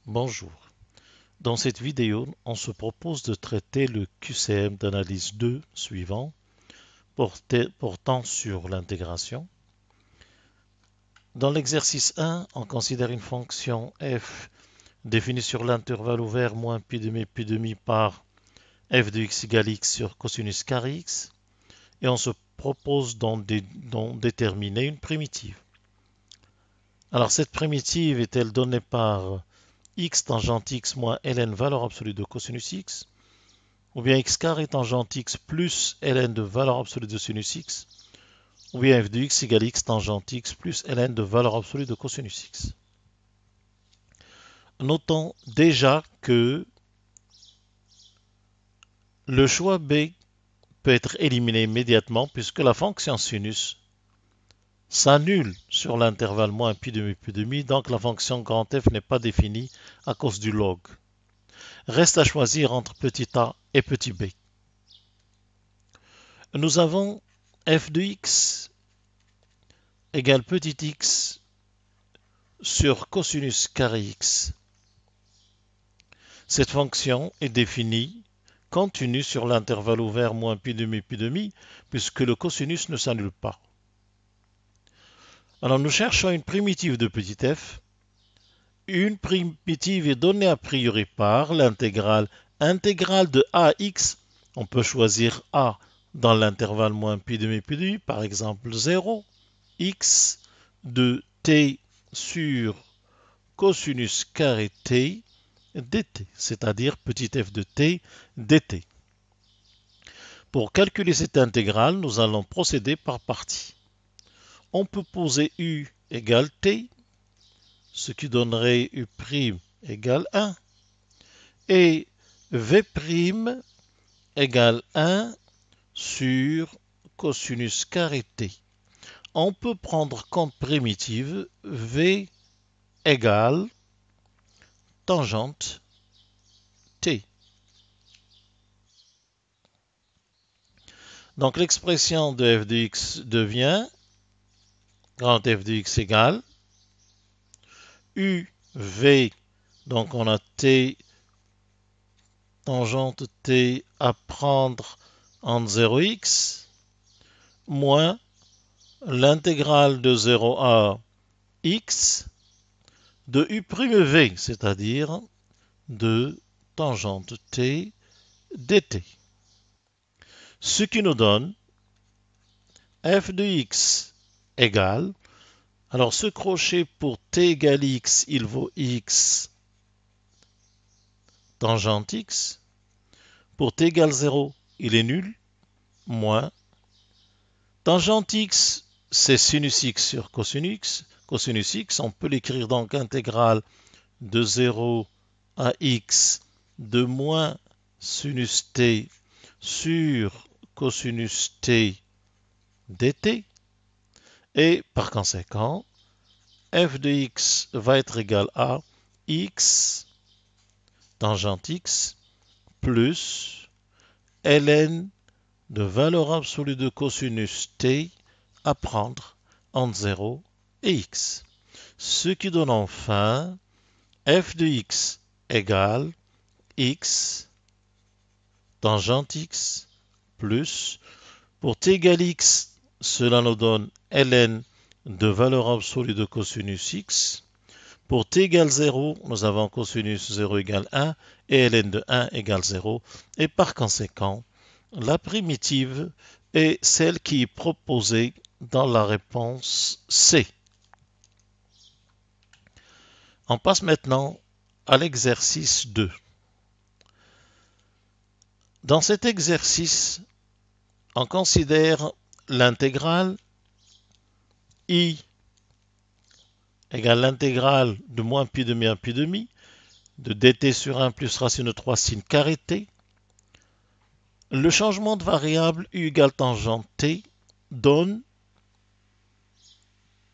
Bonjour. Dans cette vidéo, on se propose de traiter le QCM d'analyse 2 suivant, portant sur l'intégration. Dans l'exercice 1, on considère une fonction f définie sur l'intervalle ouvert moins pi demi par f de x égale x sur cosinus carré x, et on se propose d'en déterminer une primitive. Alors cette primitive est-elle donnée par x tangente x moins ln valeur absolue de cosinus x, ou bien x carré tangente x plus ln de valeur absolue de sinus x, ou bien f de x égale x tangente x plus ln de valeur absolue de cosinus x. Notons déjà que le choix B peut être éliminé immédiatement puisque la fonction sinus s'annule sur l'intervalle moins pi demi, donc la fonction grand F n'est pas définie à cause du log. Reste à choisir entre petit a et petit b. Nous avons f de x égale petit x sur cosinus carré x. Cette fonction est définie continue sur l'intervalle ouvert moins pi demi, puisque le cosinus ne s'annule pas. Alors nous cherchons une primitive de petit f. Une primitive est donnée a priori par l'intégrale de ax. On peut choisir a dans l'intervalle moins pi demi, par exemple 0, x de t sur cosinus carré t dt, c'est-à-dire petit f de t dt. Pour calculer cette intégrale, nous allons procéder par parties. On peut poser u égale t, ce qui donnerait u' égale 1, et v' égale 1 sur cosinus carré t. On peut prendre comme primitive v égale tangente t. Donc l'expression de f de x devient grand f de x égale uv, donc on a t tangente t à prendre en 0x, moins l'intégrale de 0 à x de u'v, c'est-à-dire de tangente t dt. Ce qui nous donne f de x égale, alors ce crochet pour t égale x, il vaut x tangente x. Pour t égale 0, il est nul, moins tangente x, c'est sinus x sur cosinus x. On peut l'écrire donc intégrale de 0 à x de moins sinus t sur cosinus t dt. Et par conséquent, f de x va être égal à x tangente x plus ln de valeur absolue de cosinus t à prendre entre 0 et x. Ce qui donne enfin f de x égale x tangente x plus, pour t égale x, cela nous donne ln de valeur absolue de cosinus x. Pour t égale 0, nous avons cosinus 0 égale 1 et ln de 1 égale 0. Et par conséquent, la primitive est celle qui est proposée dans la réponse C. On passe maintenant à l'exercice 2. Dans cet exercice, on considère l'intégrale I égale l'intégrale de moins pi demi à pi demi de dt sur 1 plus racine de 3 sin carré t. Le changement de variable u égale tangente t donne,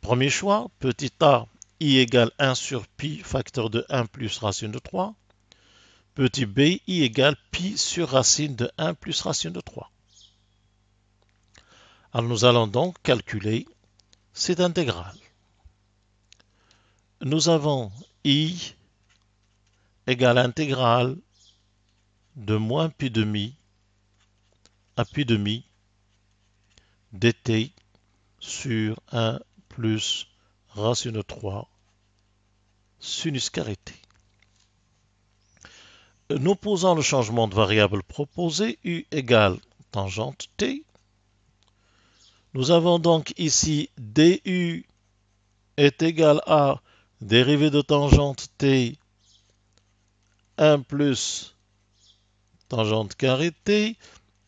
premier choix, petit a, i égale 1 sur pi facteur de 1 plus racine de 3. Petit b, i égale pi sur racine de 1 plus racine de 3. Alors nous allons donc calculer cette intégrale. Nous avons i égale intégrale de moins pi demi à pi demi dt sur 1 plus racine de 3 sinus carré t. Nous posons le changement de variable proposé, u égale tangente t. Nous avons donc ici du est égal à dérivée de tangente t 1 plus tangente carré t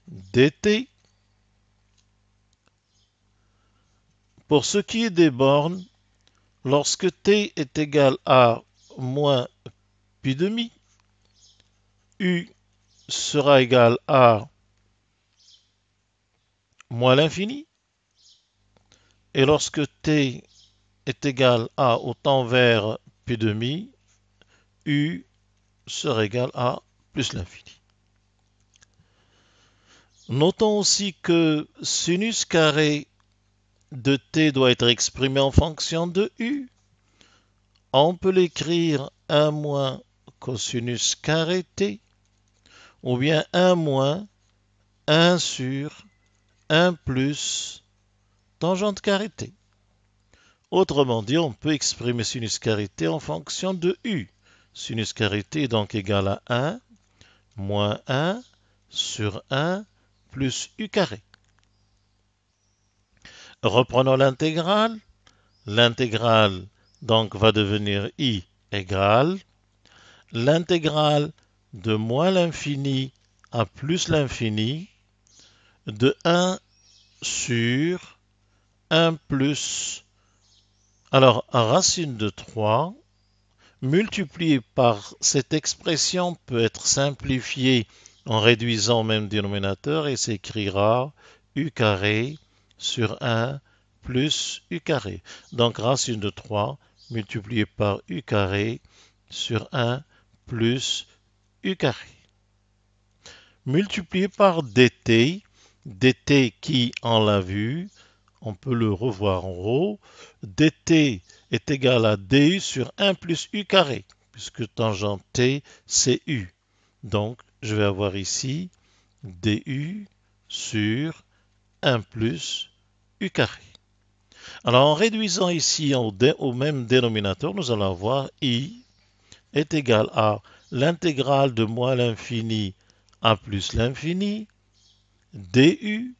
dt. Pour ce qui est des bornes, lorsque t est égal à moins pi demi, u sera égal à moins l'infini. Et lorsque t est égal à au temps vers pi demi, u sera égal à plus l'infini. Notons aussi que sinus carré de t doit être exprimé en fonction de u. On peut l'écrire 1 moins cosinus carré t, ou bien 1 moins 1 sur 1 plus tangente carré t. Autrement dit, on peut exprimer sinus carré t en fonction de u. Sinus carré t est donc égal à 1 moins 1 sur 1 plus u carré. Reprenons l'intégrale. L'intégrale donc va devenir i égale l'intégrale de moins l'infini à plus l'infini de 1 sur 1 plus, alors racine de 3 multiplié par cette expression peut être simplifiée en réduisant au même dénominateur et s'écrira u carré sur 1 plus u carré. Donc racine de 3 multiplié par u carré sur 1 plus u carré. Multiplié par dt, dt qui, on l'a vu, on peut le revoir en haut, dt est égal à du sur 1 plus u carré, puisque tangente t, c'est u. Donc, je vais avoir ici du sur 1 plus u carré. Alors, en réduisant ici au même dénominateur, nous allons avoir i est égal à l'intégrale de moins l'infini à plus l'infini du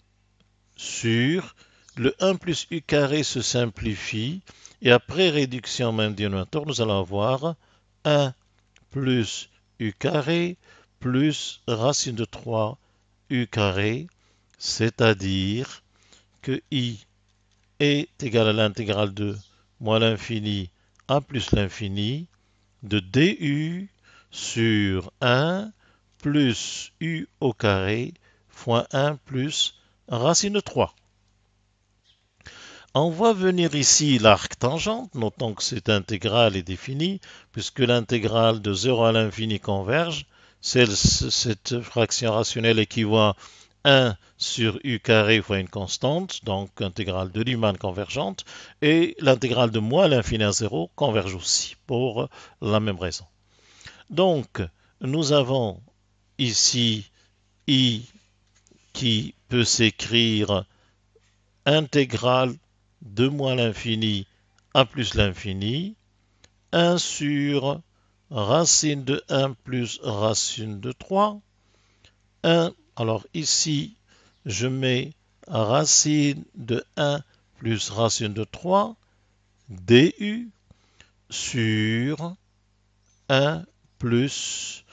sur le 1 plus u carré se simplifie et après réduction au même dénominateur, nous allons avoir 1 plus u carré plus racine de 3 u carré, c'est-à-dire que i est égal à l'intégrale de moins l'infini à plus l'infini de du sur 1 plus u au carré fois 1 plus racine de 3. On voit venir ici l'arc tangente, notons que cette intégrale est définie, puisque l'intégrale de 0 à l'infini converge, cette fraction rationnelle équivaut à 1 sur u carré fois une constante, donc intégrale de Riemann convergente, et l'intégrale de moins l'infini à 0 converge aussi, pour la même raison. Donc, nous avons ici i qui peut s'écrire intégrale de moins l'infini à plus l'infini, 1 sur racine de 1 plus racine de 3, 1, alors ici je mets racine de 1 plus racine de 3, du sur 1 plus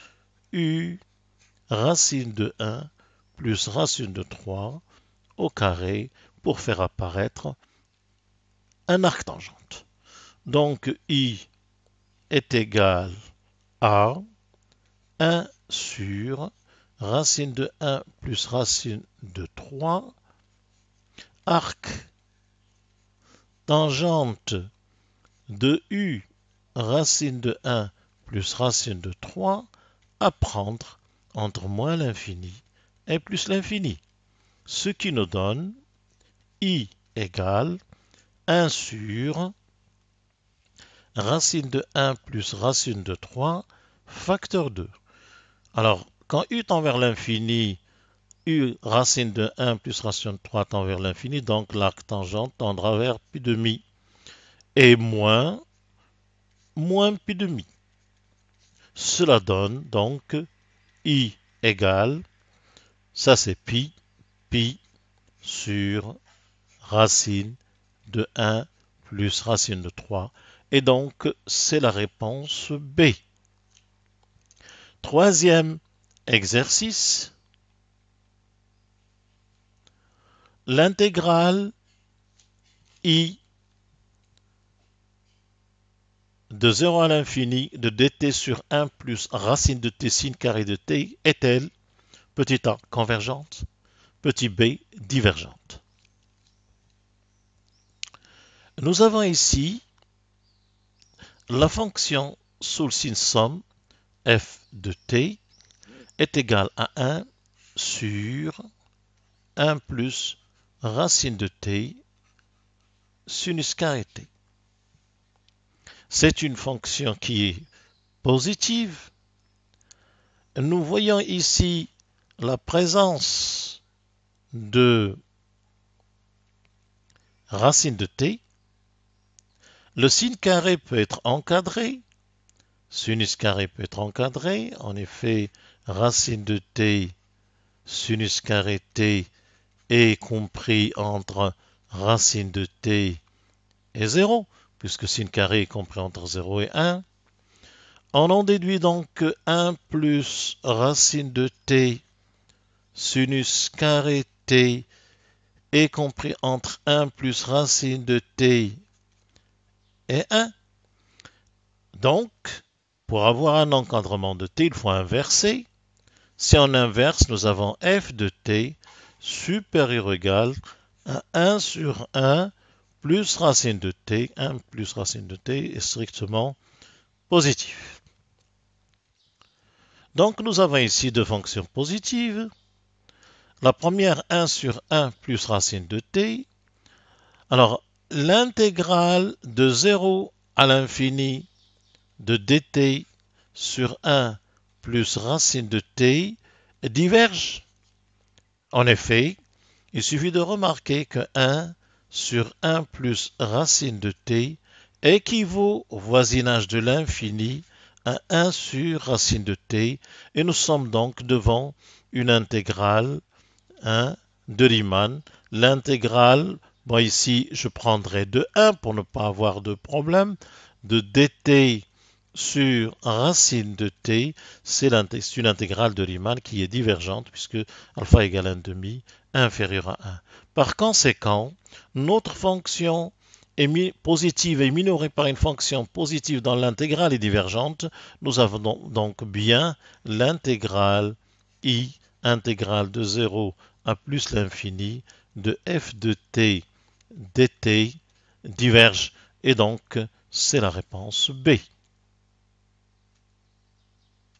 u racine de 1 plus racine de 3 au carré pour faire apparaître un arc tangente. Donc I est égal à 1 sur racine de 1 plus racine de 3, arc tangente de U racine de 1 plus racine de 3 à prendre entre moins l'infini et plus l'infini. Ce qui nous donne I égale 1 sur racine de 1 plus racine de 3 facteur 2. Alors, quand u tend vers l'infini, u racine de 1 plus racine de 3 tend vers l'infini, donc l'arc tangent tendra vers pi demi. Et moins pi demi. Cela donne donc i égale, ça c'est pi sur racine de 1 plus racine de 3. Et donc, c'est la réponse B. Troisième exercice. L'intégrale i de 0 à l'infini de dt sur 1 plus racine de t sin carré de t est-elle, petit a, convergente, petit b, divergente? Nous avons ici la fonction sous le signe somme f de t est égale à 1 sur 1 plus racine de t sinus carré t. C'est une fonction qui est positive. Nous voyons ici la présence de racine de t. Le signe carré peut être encadré. Sinus carré peut être encadré. En effet, racine de t, sinus carré t est compris entre racine de t et 0, puisque sin carré est compris entre 0 et 1. On en déduit donc que 1 plus racine de t sinus carré t est compris entre 1 plus racine de t et 1. Donc, pour avoir un encadrement de t, il faut inverser. Si on inverse, nous avons f de t supérieur ou égal à 1 sur 1 plus racine de t. 1 plus racine de t est strictement positif. Donc, nous avons ici deux fonctions positives. La première, 1 sur 1 plus racine de t. Alors, l'intégrale de 0 à l'infini de dt sur 1 plus racine de t diverge. En effet, il suffit de remarquer que 1 sur 1 plus racine de t équivaut au voisinage de l'infini à 1 sur racine de t, et nous sommes donc devant une intégrale de Riemann. L'intégrale, bon ici je prendrai de 1 pour ne pas avoir de problème, de dt sur racine de t, c'est une intégrale de Riemann qui est divergente puisque alpha égale 1 demi inférieur à 1. Par conséquent, notre fonction positive est minorée par une fonction positive dans l'intégrale est divergente. Nous avons donc bien l'intégrale i, intégrale de 0 à plus l'infini de f de t dt diverge, et donc c'est la réponse B.